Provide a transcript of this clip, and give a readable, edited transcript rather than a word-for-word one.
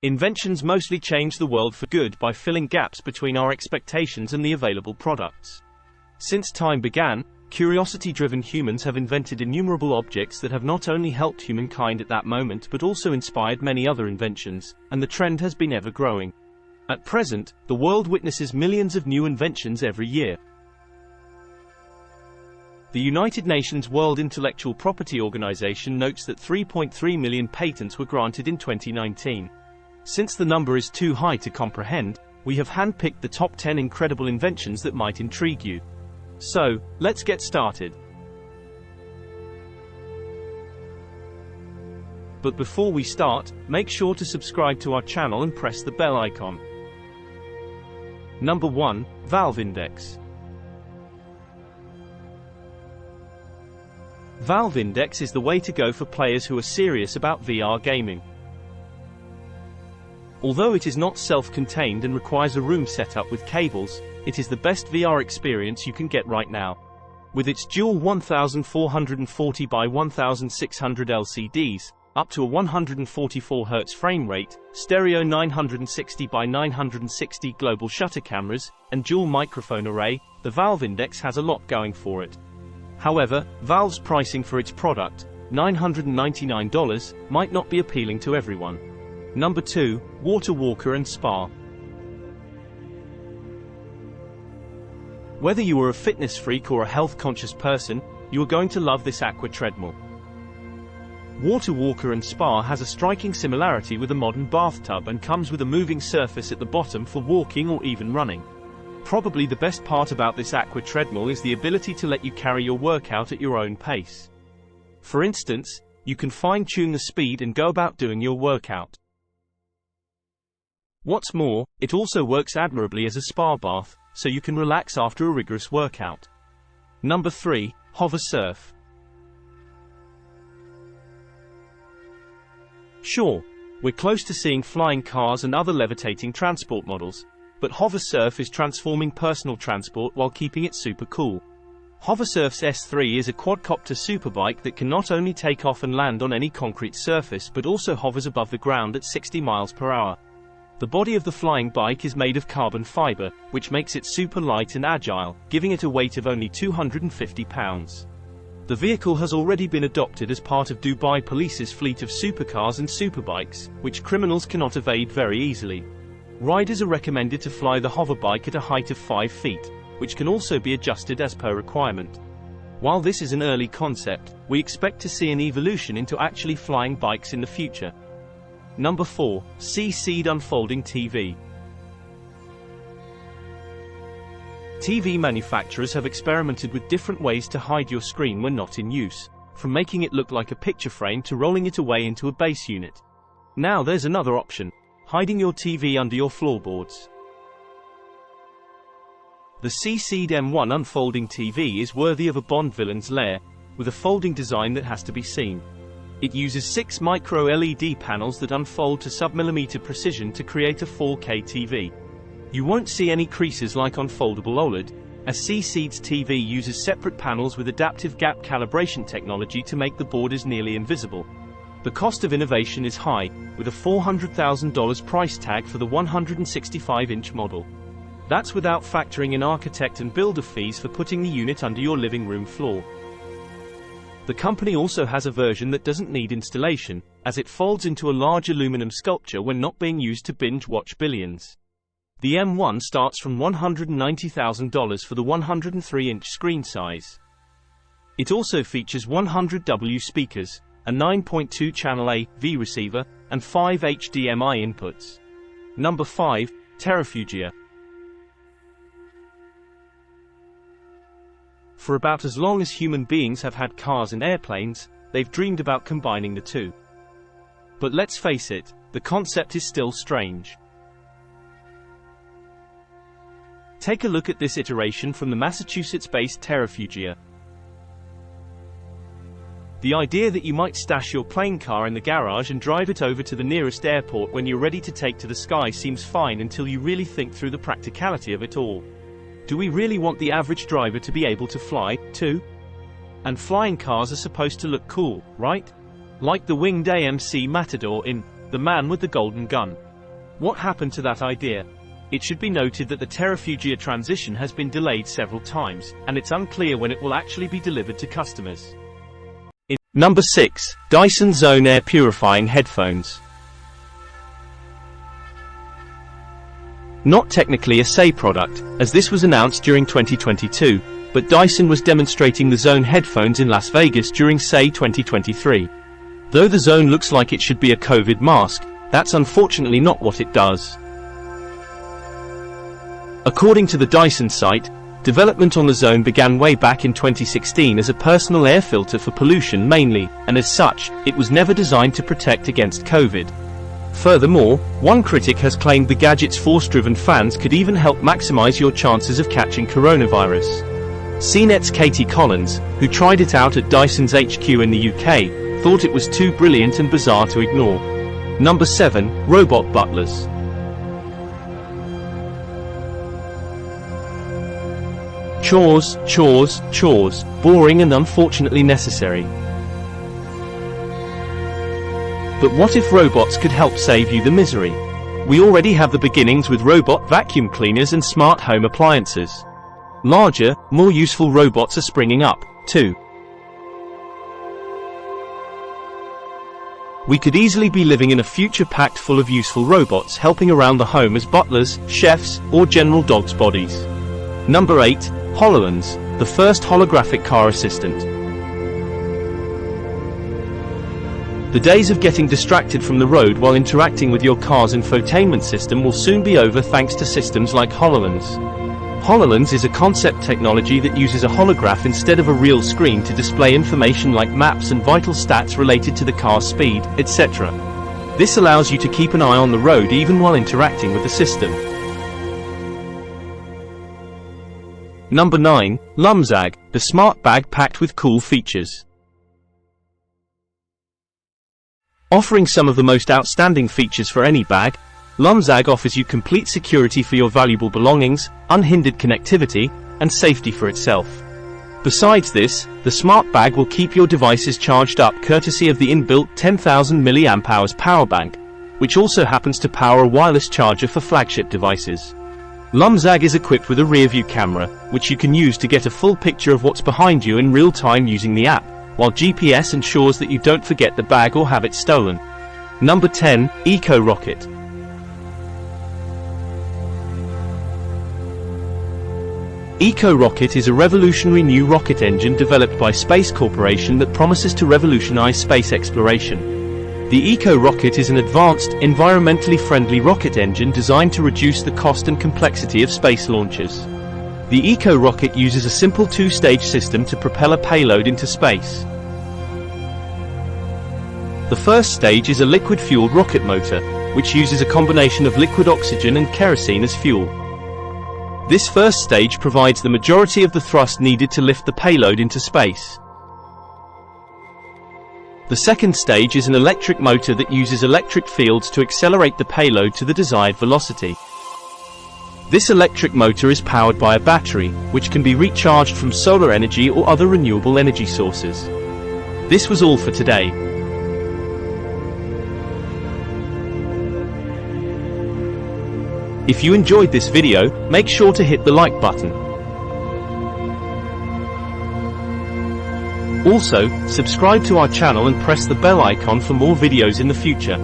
Inventions mostly change the world for good by filling gaps between our expectations and the available products. Since time began, curiosity-driven humans have invented innumerable objects that have not only helped humankind at that moment but also inspired many other inventions, and the trend has been ever growing. At present, the world witnesses millions of new inventions every year. The United Nations World Intellectual Property Organization notes that 3.3 million patents were granted in 2019. Since the number is too high to comprehend, we have handpicked the top 10 incredible inventions that might intrigue you. So, let's get started. But before we start, make sure to subscribe to our channel and press the bell icon. Number 1. Valve Index. Valve Index is the way to go for players who are serious about VR gaming. Although it is not self-contained and requires a room setup with cables, it is the best VR experience you can get right now. With its dual 1440 by 1600 LCDs, up to a 144 Hz frame rate, stereo 960 by 960 global shutter cameras, and dual microphone array, the Valve Index has a lot going for it. However, Valve's pricing for its product, $999, might not be appealing to everyone. Number 2. Water Walker and Spa. Whether you are a fitness freak or a health-conscious person, you are going to love this aqua treadmill. Water Walker and Spa has a striking similarity with a modern bathtub and comes with a moving surface at the bottom for walking or even running. Probably the best part about this aqua treadmill is the ability to let you carry your workout at your own pace. For instance, you can fine-tune the speed and go about doing your workout. What's more, it also works admirably as a spa bath, so you can relax after a rigorous workout. Number 3. HoverSurf. Sure, we're close to seeing flying cars and other levitating transport models, but HoverSurf is transforming personal transport while keeping it super cool. HoverSurf's S3 is a quadcopter superbike that can not only take off and land on any concrete surface but also hovers above the ground at 60 miles per hour. The body of the flying bike is made of carbon fiber, which makes it super light and agile, giving it a weight of only 250 pounds. The vehicle has already been adopted as part of Dubai Police's fleet of supercars and superbikes, which criminals cannot evade very easily. Riders are recommended to fly the hoverbike at a height of 5 feet, which can also be adjusted as per requirement. While this is an early concept, we expect to see an evolution into actually flying bikes in the future. Number 4. CC'd Unfolding TV. TV manufacturers have experimented with different ways to hide your screen when not in use, from making it look like a picture frame to rolling it away into a base unit. Now there's another option: hiding your TV under your floorboards. The CC'd M1 Unfolding TV is worthy of a Bond villain's lair, with a folding design that has to be seen. It uses 6 micro-LED panels that unfold to sub-millimeter precision to create a 4K TV. You won't see any creases like on foldable OLED, as CC'd's TV uses separate panels with adaptive gap calibration technology to make the borders nearly invisible. The cost of innovation is high, with a $400,000 price tag for the 165-inch model. That's without factoring in architect and builder fees for putting the unit under your living room floor. The company also has a version that doesn't need installation, as it folds into a large aluminum sculpture when not being used to binge-watch Billions. The M1 starts from $190,000 for the 103-inch screen size. It also features 100W speakers, a 9.2-channel AV receiver, and 5 HDMI inputs. Number 5. Terrafugia. For about as long as human beings have had cars and airplanes, they've dreamed about combining the two. But let's face it, the concept is still strange. Take a look at this iteration from the Massachusetts-based Terrafugia. The idea that you might stash your plane car in the garage and drive it over to the nearest airport when you're ready to take to the sky seems fine until you really think through the practicality of it all. Do we really want the average driver to be able to fly, too? And flying cars are supposed to look cool, right? Like the winged AMC Matador in The Man with the Golden Gun. What happened to that idea? It should be noted that the Terrafugia Transition has been delayed several times, and it's unclear when it will actually be delivered to customers. Number 6. Dyson Zone Air-Purifying Headphones. Not technically a SAE product, as this was announced during 2022, but Dyson was demonstrating the Zone headphones in Las Vegas during SAE 2023. Though the Zone looks like it should be a COVID mask, that's unfortunately not what it does. According to the Dyson site, development on the Zone began way back in 2016 as a personal air filter for pollution mainly, and as such, it was never designed to protect against COVID. Furthermore, one critic has claimed the gadget's force-driven fans could even help maximize your chances of catching coronavirus. CNET's Katie Collins, who tried it out at Dyson's HQ in the UK, thought it was too brilliant and bizarre to ignore. Number 7. Robot butlers. Chores, chores, chores, boring and unfortunately necessary. But what if robots could help save you the misery? We already have the beginnings with robot vacuum cleaners and smart home appliances. Larger, more useful robots are springing up, too. We could easily be living in a future packed full of useful robots helping around the home as butlers, chefs, or general dogs' bodies. Number 8. HoloLens, the first holographic car assistant. The days of getting distracted from the road while interacting with your car's infotainment system will soon be over thanks to systems like HoloLens. HoloLens is a concept technology that uses a holograph instead of a real screen to display information like maps and vital stats related to the car's speed, etc. This allows you to keep an eye on the road even while interacting with the system. Number 9. Lumzag, the smart bag packed with cool features. Offering some of the most outstanding features for any bag, Lumzag offers you complete security for your valuable belongings, unhindered connectivity, and safety for itself. Besides this, the smart bag will keep your devices charged up courtesy of the inbuilt 10,000 mAh power bank, which also happens to power a wireless charger for flagship devices. Lumzag is equipped with a rear-view camera, which you can use to get a full picture of what's behind you in real time using the app, while GPS ensures that you don't forget the bag or have it stolen. Number 10. Eco-Rocket. Eco-Rocket is a revolutionary new rocket engine developed by Space Corporation that promises to revolutionize space exploration. The Eco-Rocket is an advanced, environmentally friendly rocket engine designed to reduce the cost and complexity of space launches. The Eco-Rocket uses a simple two-stage system to propel a payload into space. The first stage is a liquid-fueled rocket motor, which uses a combination of liquid oxygen and kerosene as fuel. This first stage provides the majority of the thrust needed to lift the payload into space. The second stage is an electric motor that uses electric fields to accelerate the payload to the desired velocity. This electric motor is powered by a battery, which can be recharged from solar energy or other renewable energy sources. This was all for today. If you enjoyed this video, make sure to hit the like button. Also, subscribe to our channel and press the bell icon for more videos in the future.